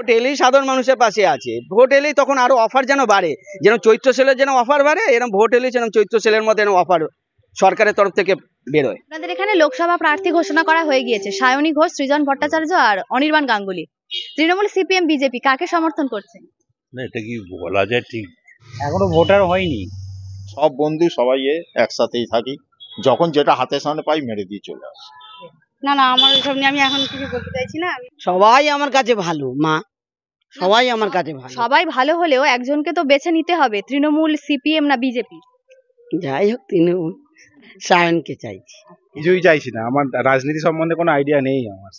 Vote এলেই সাধারণ মানুষের পাশে আছে, ভোট এলেই তখন আরো অফার যেন বাড়ে, যেন চৈত্র সেলের যেন অফার বাড়ে, এরকম ভোট এলেই যেন চৈত্র সেলের মধ্যে অফার সরকারের তরফ থেকে বেরোয়। আপনাদের এখানে লোকসভা প্রার্থী ঘোষণা করা হয়ে গিয়েছে, সায়নী ঘোষ, সৃজন ভট্টাচার্য আর অনির্বাণ গাঙ্গুলি। তৃণমূল, সিপিএম, বিজেপি কাকে সমর্থন করছেন? না, এটা কি বলা যায় ঠিক? এখনো ভোটার হয়নি। সব বন্ধু সবাই একসাথেই থাকি, যখন যেটা হাতের সামনে পাই মেরে দিয়ে চলে আসি। না না, আমার এসব নিয়ে আমি এখন কিছু বলতে চাইছি না। সবাই আমার কাছে ভালো মা, সবাই আমার কাছে ভালো। সবাই ভালো হলেও একজনকে তো বেছে নিতে হবে, তৃণমূল, সিপিএম না বিজেপি? যাই হোক তৃণমূল, সায়নকে চাইছি। কিছুই চাইছি না, আমার রাজনীতি সম্বন্ধে কোনো আইডিয়া নেই আমার।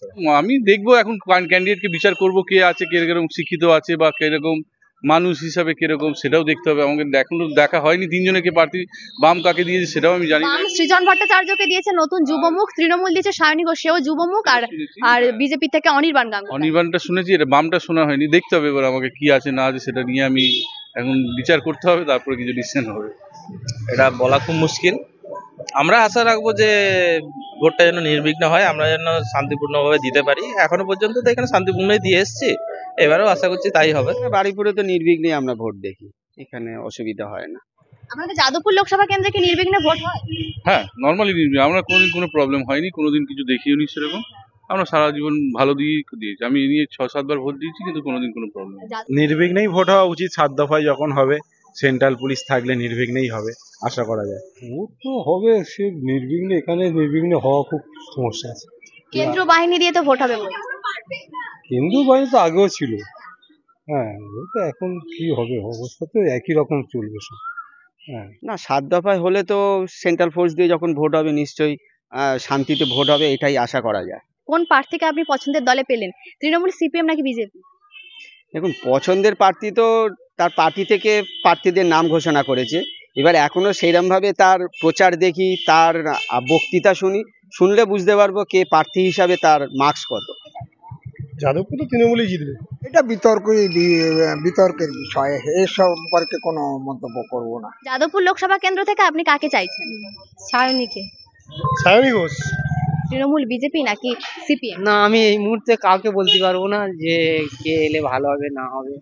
আমি দেখবো এখন ক্যান্ডিডেটকে বিচার করব, কে আছে, কিরকম শিক্ষিত আছে বা কিরকম মানুষ হিসাবে কিরকম, সেটাও দেখতে হবে আমাকে। এখনো দেখা হয়নি তিনজনে কে প্রার্থী, বাম কাকে দিয়েছে সেটাও আমি জানি না। বাম সৃজন ভট্টাচার্যকে দিয়েছে নতুন যুবমুখ, তৃণমূল দিয়েছে সায়নী ঘোষ, সেও যুবমুখ, আর বিজেপি থেকে অনির্বাণ গাঙ্গুলি। অনির্বাণটা শুনেছি, এটা বামটা শোনা হয়নি। দেখতে হবে এবার আমাকে কি আছে না আছে, সেটা নিয়ে আমি এখন বিচার করতে হবে, তারপরে কিছু ডিসিশন হবে। এটা বলা খুব মুশকিল। আমরা আশা রাখবো যে ভোটটা যেন নির্বিঘ্ন হয়, আমরা যেন শান্তিপূর্ণভাবে দিতে পারি। এখনো পর্যন্ত তো এখানে শান্তিপূর্ণই দিয়ে এসছি, এবারেও আশা করছি তাই হবে। বাড়িপুরে তো নির্বিঘ্নে আমরা ভোট দেখি, এখানে অসুবিধা হয় না। আপনাদের যাদবপুর লোকসভা কেন্দ্রে কি নির্বিঘ্নে ভোট হয়? হ্যাঁ, নর্মালি আমরা কোনোদিন কোনো প্রবলেম হয়নি, কোনোদিন কিছু দেখিও নি সেরকম। আমরা সারা জীবন ভালো দিয়েই দিয়েছি। আমি এই নিয়ে 6-7 বার ভোট দিয়েছি, কিন্তু কোনোদিন কোনো প্রবলেম নেই। নির্বিঘ্নেই ভোট হওয়া উচিত, 7 দফায় যখন হবে সেন্ট্রাল পুলিশ থাকলে নির্বিঘ্নেই হবে আশা করা যায়। ভোট তো হবে, সে নির্বিঘ্নে, এখানে নির্বিঘ্নে হওয়া খুব সমস্যা আছে। কেন্দ্রীয় বাহিনী দিয়ে তো ভোট হবে বলে। কেন্দ্রীয় বাহিনী তো আগেও ছিল, হ্যাঁ, ওটা এখন কি হবে, অবস্থা তো একই রকম চলবে সব। হ্যাঁ না, 7 দফায় হলে তো সেন্ট্রাল ফোর্স দিয়ে যখন ভোট হবে নিশ্চয়ই শান্তিতে ভোট হবে, এটাই আশা করা যায়। কোন প্রার্থীকে আপনি পছন্দের দলে পেলেন, তৃণমূল, সিপিএম নাকি বিজেপি? দেখুন, পছন্দের প্রার্থী তো তার পার্টি থেকে প্রার্থীদের নাম ঘোষণা করেছে, এবার এখনো সেইরকম ভাবে তার প্রচার দেখি, তার বক্তৃতা শুনলে বুঝতে পারবো কে প্রার্থী হিসাবে তার মার্কস কত। যাদবপুর তো তৃণমূলই জিতবে। এটা বিতর্কের বিষয়, এ সম্পর্কে কোনো মন্তব্য করব না। যাদবপুর লোকসভা কেন্দ্র থেকে আপনি কাকে চাইছেন? সায়নীকে। সায়নী ঘোষ। তৃণমূল, বিজেপি নাকি সিপিএম? না, আমি এই মুহূর্তে কাউকে বলতে পারবো না যে কে এলে ভালো হবে না হবে,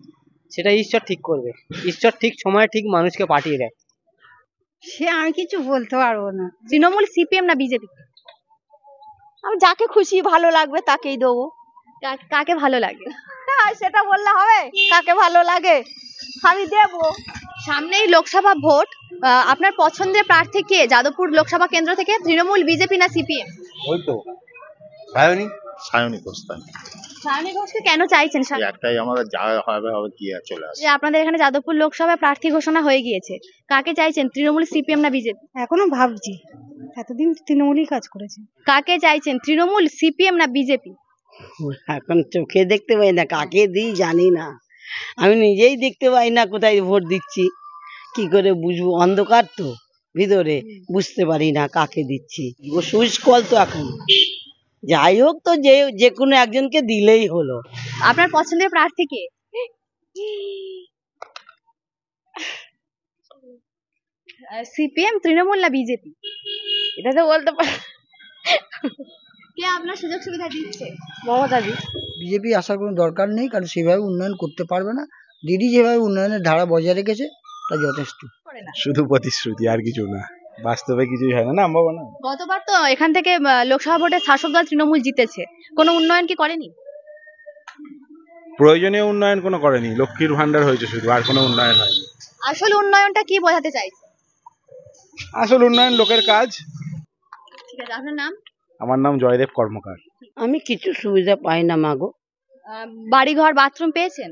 সেটা ঈশ্বর ঠিক করবে। ঈশ্বর ঠিক সময়ে ঠিক মানুষকে পাঠিয়ে দেয়, সে আমি কিছু বলতে পারবো না। তৃণমূল, সিপিএম না বিজেপি? আমি যাকে খুশি ভালো লাগবে তাকেই দেবো। কাকে ভালো লাগে সেটা বললে হবে? কাকে ভালো লাগে আমি দেব। সামনেই লোকসভা ভোট, আপনার পছন্দের প্রার্থী কে যাদবপুর লোকসভা কেন্দ্র থেকে, তৃণমূল, বিজেপি না সিপিএম? ওই তো সায়নী ঘোষ। সায়নী ঘোষকে কেন চাইছেন? একটাই, আমাদের যা হবে কি আর চলে আসে। যে আপনাদের এখানে যাদবপুর লোকসভায় প্রার্থী ঘোষণা হয়ে গিয়েছে, কাকে চাইছেন, তৃণমূল, সিপিএম না বিজেপি? এখনো ভাবছি, এতদিন তৃণমূলই কাজ করেছে। কাকে চাইছেন, তৃণমূল, সিপিএম না বিজেপি? এখন চোখে দেখতে পাই না, কাকে দিই জানি না, আমি নিজেই দেখতে পাই না কোথায় ভোট দিচ্ছি, কি করে বুঝবো, অন্ধকার তো ভিতরে, বুঝতে পারি না কাকে দিচ্ছি। সুইচ কল তো এখন, যাই হোক তো যে কোনো একজনকে দিলেই হলো। আপনার পছন্দের প্রার্থী কে? সিপিএম, তৃণমূল না বিজেপি? এটা তো বলতে পার। কে আপনার সুযোগ সুবিধা দিচ্ছে? মমতাদি। বিজেপি আসার কোনো দরকার নেই, কারণ সেভাবে উন্নয়ন করতে পারবে না। দিদি যেভাবে উন্নয়নের ধারা বজায় রেখেছে তা যথেষ্ট। শুধু প্রতিশ্রুতি, আর কিছু না, বাস্তবে কিছুই হয় না। না বাবা না, গতবার তো এখান থেকে লোকসভা ভোটে শাসক দল তৃণমূল জিতেছে, কোনো উন্নয়ন কি করেনি? প্রয়োজনীয় উন্নয়ন কোনো করেনি, লক্ষ্মীর ভান্ডার হয়েছে শুধু, আর কোনো উন্নয়ন হয়নি। আসল উন্নয়নটা কি বোঝাতে চাইছে? আসল উন্নয়ন লোকের কাজ। ঠিক আছে, আপনার নাম? আমার নাম জয়দেব কর্মকার। আমি কিছু সুবিধা পাই না মাগো। বাড়িঘর, বাথরুম পেয়েছেন?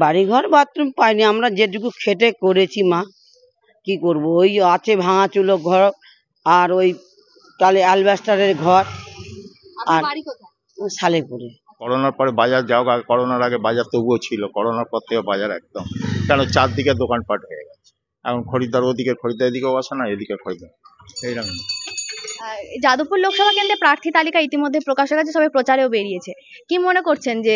বাড়িঘর বাথরুম পাইনি, আমরা যেটুকু খেটে করেছি মা, কি করব, ওই আছে ভাঙা চুলো ঘর, আর ওই তাহলে অ্যালবাস্টারের ঘর। আর বাড়ি কোথায়? সালেপুরে। করোনার পরে বাজার যাও, করোনার আগে বাজার তবুও ছিল, করোনার পর থেকে বাজার একদম, কেন চারদিকে দোকানপাট হয়ে গেছে। এখন খরিদ্দার ওদিকে খরিদ্দার, এদিকেও আসে না, এদিকে খরিদ্দার, এইরকম। যাদবপুর লোকসভা কেন্দ্রে প্রার্থী তালিকা ইতিমধ্যে প্রকাশ হয়ে গেছে, সবাই প্রচারেও বেরিয়েছে। কি মনে করছেন যে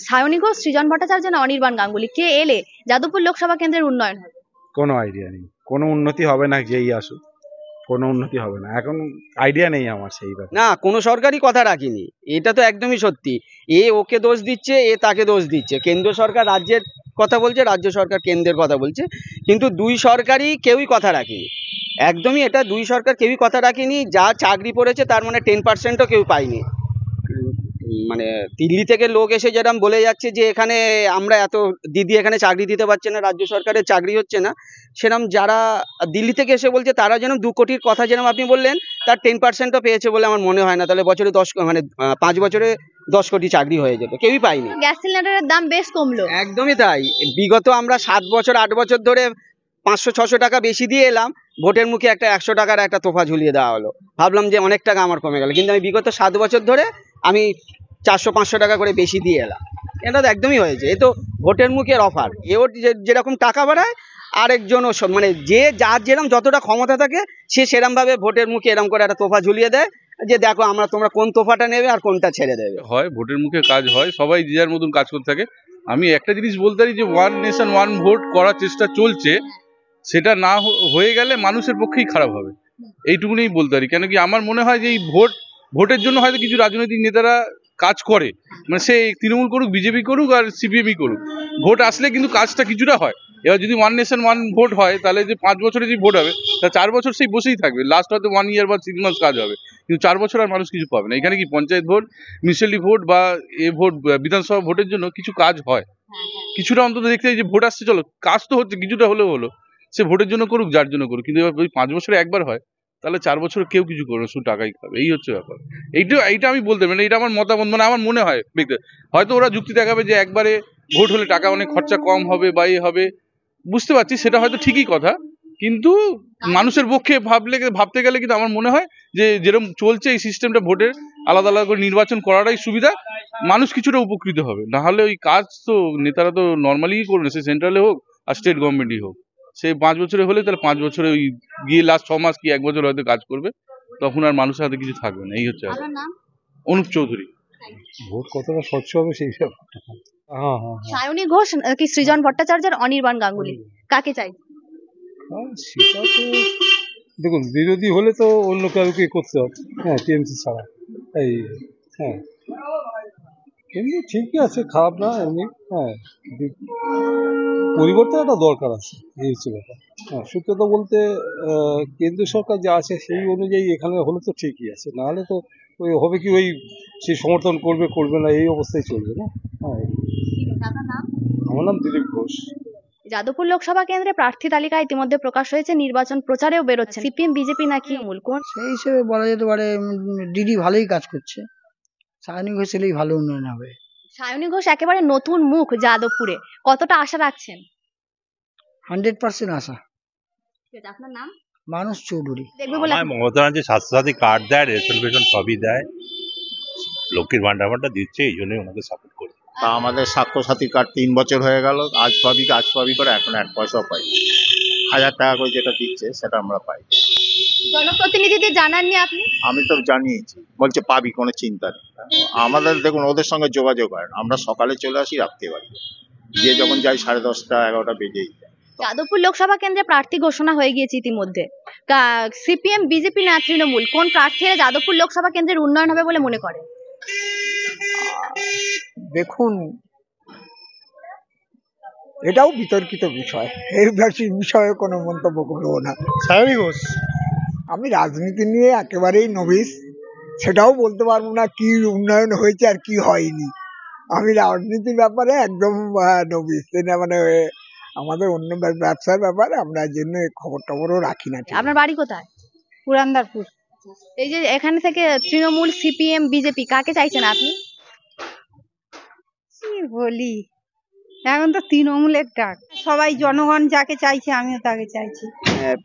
সায়নী ঘোষ, সৃজন ভট্টাচার্য না অনির্বাণ গাঙ্গুলি, কে এলে যাদবপুর লোকসভা কেন্দ্রের উন্নয়ন হবে? কোনো আইডিয়া নেই, কোনো উন্নতি হবে না যেই আসুক, কোনো উন্নতি হবে না। এখন আইডিয়া নেই আমার সেই ব্যাপারে। না, কোনো সরকারই কথা রাখেনি, এটা তো একদমই সত্যি। এ ওকে দোষ দিচ্ছে, এ তাকে দোষ দিচ্ছে। কেন্দ্র সরকার রাজ্যের কথা বলছে, রাজ্য সরকার কেন্দ্রের কথা বলছে, কিন্তু দুই সরকারই কেউই কথা রাখেনি। একদমই এটা দুই সরকার কেউই কথা রাখেনি। যা চাকরি পড়েছে তার মানে 10%ও কেউ পায়নি। মানে দিল্লি থেকে লোক এসে যেরকম বলে যাচ্ছে যে এখানে আমরা এত দিদি এখানে চাকরি দিতে পারছে না, রাজ্য সরকারের চাকরি হচ্ছে না, সেরকম যারা দিল্লি থেকে এসে বলছে তারা যেন 2 কোটির কথা যেরকম আপনি বললেন, তার 10%ও পেয়েছে বলে আমার মনে হয় না। তাহলে বছরে 5 বছরে 10 কোটি চাকরি হয়ে যেত, কেউই পায়নি। গ্যাস সিলিন্ডারের দাম বেশ কমলো। একদমই তাই। বিগত আমরা 7 বছর 8 বছর ধরে 500-600 টাকা বেশি দিয়ে এলাম, ভোটের মুখে একটা 100 টাকার একটা তোফা ঝুলিয়ে দেওয়া হলো। ভাবলাম যে অনেক টাকা আমার কমে গেল, কিন্তু আমি বিগত 7 বছর ধরে আমি 400-500 টাকা করে বেশি দিয়ে এলাম। এটা তো একদমই হয়েছে, এ তো ভোটের মুখের অফার। এও যেরকম টাকা বাড়ায়, আরেকজনও মানে যে যার যেরকম যতটা ক্ষমতা থাকে সে সেরমভাবে ভোটের মুখে এরকম করে একটা তোফা ঝুলিয়ে দেয় যে দেখো তোমরা কোন তোফাটা নেবে আর কোনটা ছেড়ে দেবে। হয় ভোটের মুখে কাজ হয়, সবাই যে যার মতন কাজ করতে থাকে। আমি একটা জিনিস বলতে পারি যে ওয়ান নেশন ওয়ান ভোট করার চেষ্টা চলছে, সেটা না হয়ে গেলে মানুষের পক্ষেই খারাপ হবে, এইটুকুনি বলতে পারি। কেন কি আমার মনে হয় যে এই ভোটের জন্য হয়তো কিছু রাজনৈতিক নেতারা কাজ করে, মানে সে তৃণমূল করুক, বিজেপি করুক আর সিপিএমই করুক, ভোট আসলে কিন্তু কাজটা কিছুটা হয়। এবার যদি ওয়ান নেশন ওয়ান ভোট হয়, তাহলে যে 5 বছরে যে ভোট হবে, তা 4 বছর সেই বসেই থাকবে। লাস্ট হয়তো 1 ইয়ার বা 6 মাস কাজ হবে, কিন্তু 4 বছর আর মানুষ কিছু পাবে না। এখানে কি পঞ্চায়েত ভোট, মিউনিসিপ্যালিটি ভোট বা ভোট, বিধানসভা ভোটের জন্য কিছু কাজ হয়, কিছুটা অন্তত দেখতে যে ভোট আসছে, চলো কাজ তো হচ্ছে, কিছুটা হলেও হলো, সে ভোটের জন্য করুক, যার জন্য করুক। কিন্তু এবার ওই 5 বছরে একবার হয়, তাহলে 4 বছর কেউ কিছু করবে না, শুধু টাকাই খাবে। এই হচ্ছে ব্যাপার। এইটা আমি বলতে পারি, এটা আমার মতামত, মানে আমার মনে হয় হয়তো ওরা যুক্তি দেখাবে যে একবারে ভোট হলে টাকা অনেক খরচা কম হবে বা এ হবে, বুঝতে পারছি, সেটা হয়তো ঠিকই কথা, কিন্তু মানুষের পক্ষে ভাবতে গেলে কিন্তু আমার মনে হয় যে যেরকম চলছে এই সিস্টেমটা, ভোটের আলাদা আলাদা করে নির্বাচন করাটাই সুবিধা, মানুষ কিছুটা উপকৃত হবে। না হলে ওই কাজ তো নেতারা তো নর্মালি করবে, সে সেন্ট্রালে হোক আর স্টেট গভর্নমেন্টই হোক। সে 5 বছরে হলে তাহলে 5 বছরে ওই গিয়ে লাস্ট 6 মাস কি 1 বছর হয়তো কাজ করবে, তখন আর মানুষের হাতে কিছু থাকবে না। এই হচ্ছে অনুপ চৌধুরী। ভোট কতটা স্বচ্ছ হবে সেই ব্যাপারটা। হ্যাঁ হ্যাঁ হ্যাঁ। সায়নী ঘোষ কি সৃজন ভট্টাচার্য আর অনির্বাণ গাঙ্গুলি, কাকে চাই? সেটা তো দেখুন, বিরোধী হলে তো অন্য কাউকে করতে হবে, হ্যাঁ, টিএমসি ছাড়া। এই হ্যাঁ, এমনি ঠিকই আছে, খারাপ না এমনি। হ্যাঁ, পরিবর্তন একটা দরকার আছে, এই হচ্ছে ব্যাপার। হ্যাঁ, সত্যি কথা বলতে কেন্দ্র সরকার যা আছে সেই অনুযায়ী এখানে হলে তো ঠিকই আছে, নাহলে তো ওই হবে কি, ওই সে সমর্থন করবে না, এই অবস্থায় চলবে না। হ্যাঁ, আমার নাম দিলীপ ঘোষ। যাদবপুর লোকসভা কেন্দ্রে প্রার্থী তালিকা ইতিমধ্যে প্রকাশ হয়েছে, নির্বাচন প্রচারেও বেরোচ্ছে। সিপিএম, বিজেপি নাকি মূল কোন? সেই হিসেবে বলা যেতে পারে দিদি ভালোই কাজ করছে। সায়নী ঘোষ এলেই ভালো উন্নয়ন হবে। সায়নী ঘোষ একেবারে নতুন মুখ যাদবপুরে, কতটা আশা রাখছেন? 100% আশা। আপনার নাম? মানুষ চৌধুরী। দেখবে বলে মমতা ব্যানার্জি স্বাস্থ্যসাথী কার্ড দেয়, রেশন বেশন সবই দেয়, লক্ষ্মীর ভান্ডারটা দিচ্ছে, এই জন্যই ওনাকে সাপোর্ট করি। তা আমাদের স্বাস্থ্যসাথী কার্ড 3 বছর হয়ে গেল, আজ পাবি করে এখন 1 পয়সাও পাই। 1000 টাকা করে যেটা দিচ্ছে সেটা আমরা পাই। জনপ্রতিনিধিদের জানাননি আপনি? আমি তো জানিয়েছি, বলছে পাবি, কোনো চিন্তা নেই। আমাদের দেখুন ওদের সঙ্গে যোগাযোগ হয় না, আমরা সকালে চলে আসি, রাত্রে বাড়ি গিয়ে যখন যাই 10:30 11টা বেজেই যায়। যাদবপুর লোকসভা কেন্দ্রে প্রার্থী ঘোষণা হয়ে গিয়েছে ইতিমধ্যে। সিপিএম, বিজেপি না তৃণমূল, কোন প্রার্থী এলে যাদবপুর লোকসভা কেন্দ্রের উন্নয়ন হবে বলে মনে করেন? দেখুন, এটাও বিতর্কিত বিষয়, এই বিষয়ে কোনো মন্তব্য করবো না। সায়নী ঘোষ। আমি রাজনীতি নিয়ে একেবারেই নভিস, সেটাও বলতে পারবো না কি উন্নয়ন হয়েছে আর কি হয়নি। আমি রাজনীতির ব্যাপারে একদম নভিস, মানে আমাদের অন্য ব্যবসার ব্যাপারে আমরা জন্য খবর টবরও রাখি না। আপনার বাড়ি কোথায়? পুরান্দারপুর। এই যে এখানে থেকে তৃণমূল, সিপিএম, বিজেপি, কাকে চাইছেন আপনি? কি বলি, এখন তো তৃণমূলের ডাক, সবাই জনগণ যাকে চাইছে আমিও তাকে চাইছি।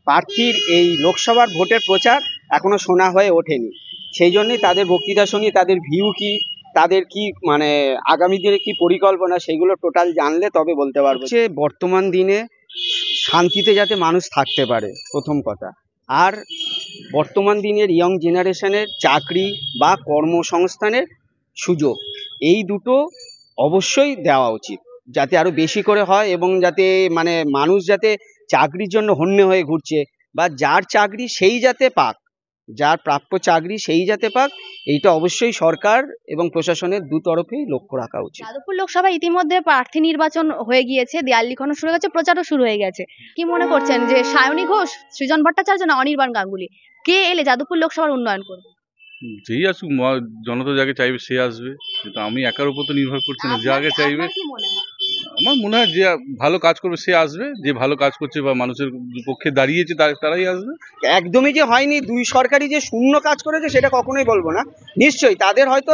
প্রার্থীর এই লোকসভার ভোটের প্রচার এখনো শোনা হয়ে ওঠেনি, সেই জন্যই তাদের বক্তৃতা শুনি, তাদের ভিউ কি, তাদের কি মানে আগামী দিনে কি পরিকল্পনা, সেগুলো টোটাল জানলে তবে বলতে পারবো। বর্তমান দিনে শান্তিতে যাতে মানুষ থাকতে পারে, প্রথম কথা। আর বর্তমান দিনের ইয়ং জেনারেশনের চাকরি বা কর্মসংস্থানের সুযোগ, এই দুটো অবশ্যই দেওয়া উচিত, যাতে আরো বেশি করে হয়, এবং যাতে মানে মানুষ যাতে চাকরির জন্য হন্যে হয়ে ঘুরছে, বা যার চাকরি সেই যাতে পাক, যার প্রাপ্য চাকরি সেই যাতে পাক, এইটা অবশ্যই সরকার এবং প্রশাসনের দু তরফেই লক্ষ্য রাখা উচিত। যাদবপুর লোকসভা ইতিমধ্যে প্রার্থী নির্বাচন হয়ে গিয়েছে, দেয়াল লিখনও শুরু হয়ে গেছে, প্রচারও শুরু হয়ে গেছে। কি মনে করছেন যে সায়নী ঘোষ, সৃজন ভট্টাচার্য না অনির্বাণ গাঙ্গুলি, কে এলে যাদবপুর লোকসভার উন্নয়ন করবে? যেই আসুক, জনতা যাকে চাইবে সে আসবে, কিন্তু আমি একার উপর তো নির্ভর করছি না। যাকে চাইবে, আপনার কি মনে হয়? আমার মনে হয় যে ভালো কাজ করবে সে আসবে, যে ভালো কাজ করছে বা মানুষের পক্ষে দাঁড়িয়েছে তারাই আসবে। একদমই যে হয়নি, দুই সরকারই যে শূন্য কাজ করেছে সেটা কখনোই বলবো না। নিশ্চয়ই তাদের হয়তো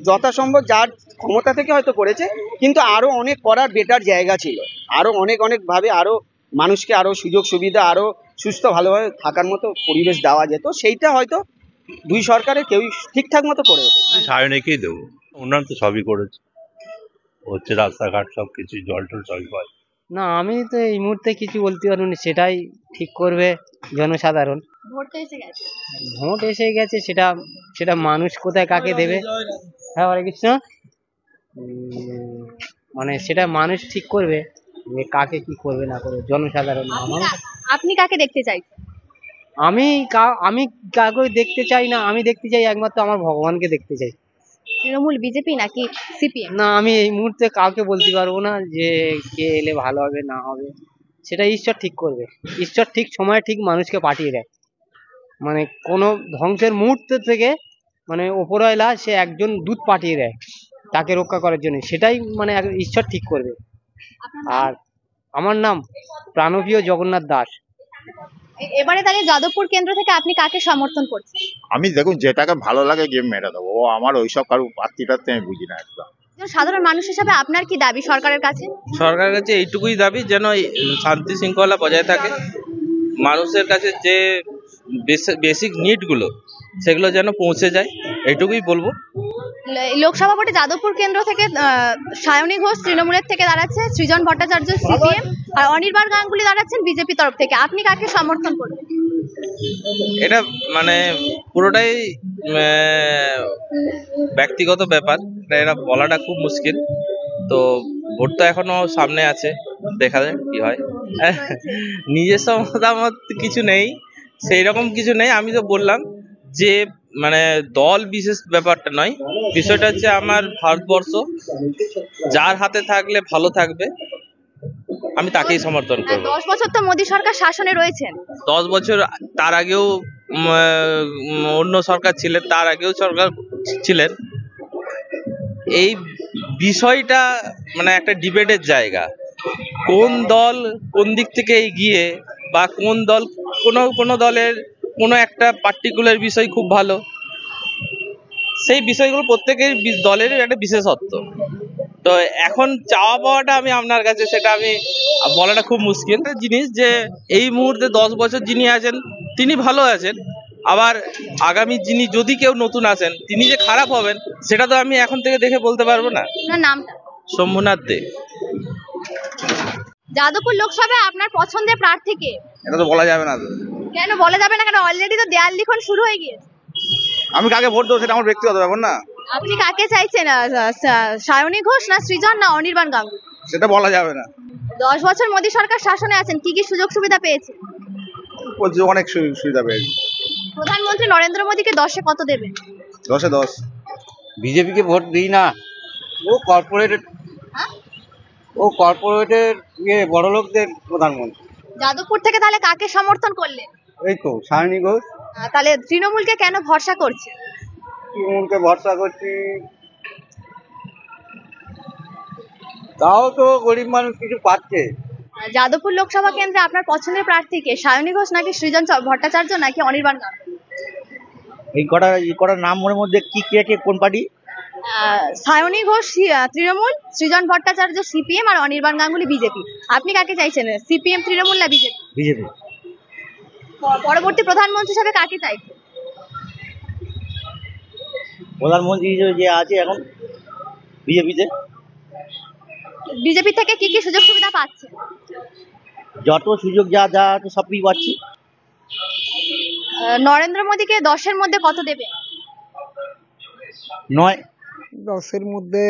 যথাসম্ভব যার ক্ষমতা থেকে হয়তো করেছে, কিন্তু আরো অনেক করার বেটার জায়গা ছিল। আরো অনেক ভাবে আরো মানুষকে আরো সুযোগ সুবিধা, আরো সুস্থ ভালোভাবে থাকার মতো পরিবেশ দেওয়া যেত, সেইটা হয়তো দুই সরকারে কেউই ঠিকঠাক মতো করে ওঠে। সায়নেকেই দেবো, উন্নয়ন তো সবই করেছে, হচ্ছে রাস্তাঘাট সবকিছু, জল টল সবই পায়। না, আমি তো এই মুহূর্তে কিছু বলতে পারবো না, সেটাই ঠিক করবে জনসাধারণ। ভোট তো এসে গেছে। ভোট এসে গেছে, সেটা সেটা মানুষ কোথায় কাকে দেবে। হ্যাঁ, হরে কৃষ্ণ। মানে সেটা মানুষ ঠিক করবে যে কাকে কি করবে না করবে, জনসাধারণ। আপনি কাকে দেখতে চাইছেন? আমি কাউকে দেখতে চাই না, আমি দেখতে চাই একমাত্র আমার ভগবানকে দেখতে চাই। তৃণমূল, বিজেপি নাকি সিপিএম? না, আমি এই মুহূর্তে কাউকে বলতে পারবো না যে কে এলে ভালো হবে না হবে, সেটা ঈশ্বর ঠিক করবে। ঈশ্বর ঠিক সময়ে ঠিক মানুষকে পাঠিয়ে দেয়, মানে কোনো ধ্বংসের মুহূর্ত থেকে মানে ওপরওয়ালা সে একজন দূত পাঠিয়ে দেয় তাকে রক্ষা করার জন্য, সেটাই মানে ঈশ্বর ঠিক করবে। আর আমার নাম প্রাণপ্রিয় জগন্নাথ দাস। এবারে তাহলে যাদবপুর কেন্দ্র থেকে আপনি কাকে সমর্থন করছেন? আমি দেখুন যেটাকে ভালো লাগে গেম মেরে দেবো, ও আমার ওইসব কারো প্রার্থীটাতে আমি বুঝি না একদম। সাধারণ মানুষ হিসাবে আপনার কি দাবি সরকারের কাছে? সরকারের কাছে এইটুকুই দাবি, যেন শান্তি শৃঙ্খলা বজায় থাকে, মানুষের কাছে যে বেসিক নিড গুলো সেগুলো যেন পৌঁছে যায়, এইটুকুই বলবো। লোকসভা ভোটে যাদবপুর কেন্দ্র থেকে সায়নী ঘোষ তৃণমূলের থেকে দাঁড়াচ্ছে, সৃজন ভট্টাচার্য সিপিএম আর অনির্বাণ গাঙ্গুলি দাঁড়াচ্ছেন বিজেপি তরফ থেকে। আপনি কাকে সমর্থন করবেন? এটা মানে পুরোটাই ব্যক্তিগত ব্যাপার, এটা বলাটা খুব মুশকিল। তো ভোট তো এখনো সামনে আছে, দেখা যায় কি হয়। নিজস্ব মতামত কিছু নেই, সেই রকম কিছু নেই। আমি তো বললাম যে মানে দল বিশেষ ব্যাপারটা নয়, বিষয়টা হচ্ছে আমার ভারতবর্ষ যার হাতে থাকলে ভালো থাকবে, আমি তাকেই সমর্থন করবো। 10 বছর তো মোদী সরকার শাসনে রয়েছেন। 10 বছর, তার আগেও অন্য সরকার ছিলেন, তার আগেও সরকার ছিলেন। এই বিষয়টা মানে একটা ডিবেটের জায়গা, কোন দল কোন দিক থেকে এগিয়ে, বা কোন দল কোনো দলের কোনো একটা পার্টিকুলার বিষয় খুব ভালো, সেই বিষয়গুলো প্রত্যেকের দলের একটা বিশেষত্ব। তো এখন চাওয়া পাওয়াটা আমি আপনার কাছে, সেটা আমি বলাটা খুব মুশকিল জিনিস, যে এই মুহূর্তে 10 বছর যিনি আছেন তিনি ভালো আছেন, আবার আগামী যিনি যদি কেউ নতুন আসেন তিনি যে খারাপ হবেন সেটা তো আমি এখন থেকে দেখে বলতে পারবো না। আপনার নামটা? শম্ভুনাথ দে। যাদবপুর লোকসভায় আপনার পছন্দের প্রার্থী কে? এটা তো বলা যাবে না। কেন বলা যাবে না? কেন অলরেডি তো দেয়াল লিখন শুরু হয়ে গিয়েছে। আমি কাকে ভোট দেবো সেটা আমার ব্যক্তিগত ব্যাপার না। আপনি কাকে চাইছেন, সায়নী ঘোষ না সৃজন না অনির্বাণ গাঙ্গুলি? সেটা বলা যাবে না। 10 বছর মোদী সরকার শাসনে আছেন, কি কি সুযোগ সুবিধা পেয়েছে? অনেক সুবিধা পেয়েছি। প্রধানমন্ত্রী নরেন্দ্র মোদীকে 10-এ কত দেবেন? 10-এ 10। বিজেপিকে ভোট দিই না, ও কর্পোরেটের বড় লোকদের প্রধানমন্ত্রী। যাদবপুর থেকে তাহলে কাকে সমর্থন করলেন? এই তো সায়নী ঘোষ। তাহলে তৃণমূলকে কেন ভরসা করছে? তৃণমূলকে ভরসা করছি, তাও তো গরিব মানুষ কিছু পাচ্ছে। যাদবপুর লোকসভা কেন্দ্রে আপনার পছন্দের প্রার্থী কে? সায়নী ঘোষ নাকি সৃজন ভট্টাচার্য নাকি অনির্বাণ গাঙ্গুলি? এই কটার নাম মনের মধ্যে কি কে কোন পার্টি? সায়নী ঘোষ তৃণমূল, সৃজন ভট্টাচার্য সিপিএম আর অনির্বাণ গাঙ্গুলি বিজেপি। আপনি কাকে চাইছেন, সিপিএম, তৃণমূল না বিজেপি? বিজেপি। পরবর্তী প্রধানমন্ত্রী হিসেবে কাকে চাইছেন? প্রধানমন্ত্রী হিসেবে যে আছে এখন বিজেপিতে। বিজেপি থেকে কি কি সুযোগ সুবিধা পাচ্ছে? যত সুযোগ যা আছে সবই পাচ্ছি। নরেন্দ্র মোদীকে 10-এর মধ্যে কত দেবে? 9। 10-এর মধ্যে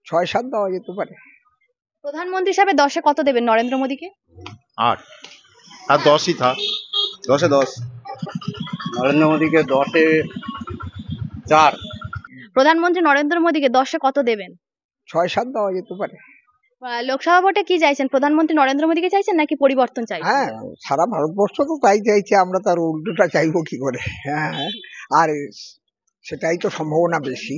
6-7 দেওয়া যেতে পারে। প্রধানমন্ত্রী হিসাবে 10-এ কত দেবেন নরেন্দ্র মোদীকে? 8। আর 10ই থাক। 10-এ 10। নরেন্দ্র মোদীকে 10-এ 4। প্রধানমন্ত্রী নরেন্দ্র মোদীকে 10-এ কত দেবেন? 6-7 দেওয়া যেতে পারে। লোকসভা ভোটে কি চাইছেন? প্রধানমন্ত্রী নরেন্দ্র মোদীকে চাইছেন নাকি পরিবর্তন চাইছেন? হ্যাঁ, সারা ভারতবর্ষ তো তাই চাইছে, আমরা তার উল্টোটা চাইবো কি করে? হ্যাঁ, আর সেটাই তো সম্ভাবনা বেশি।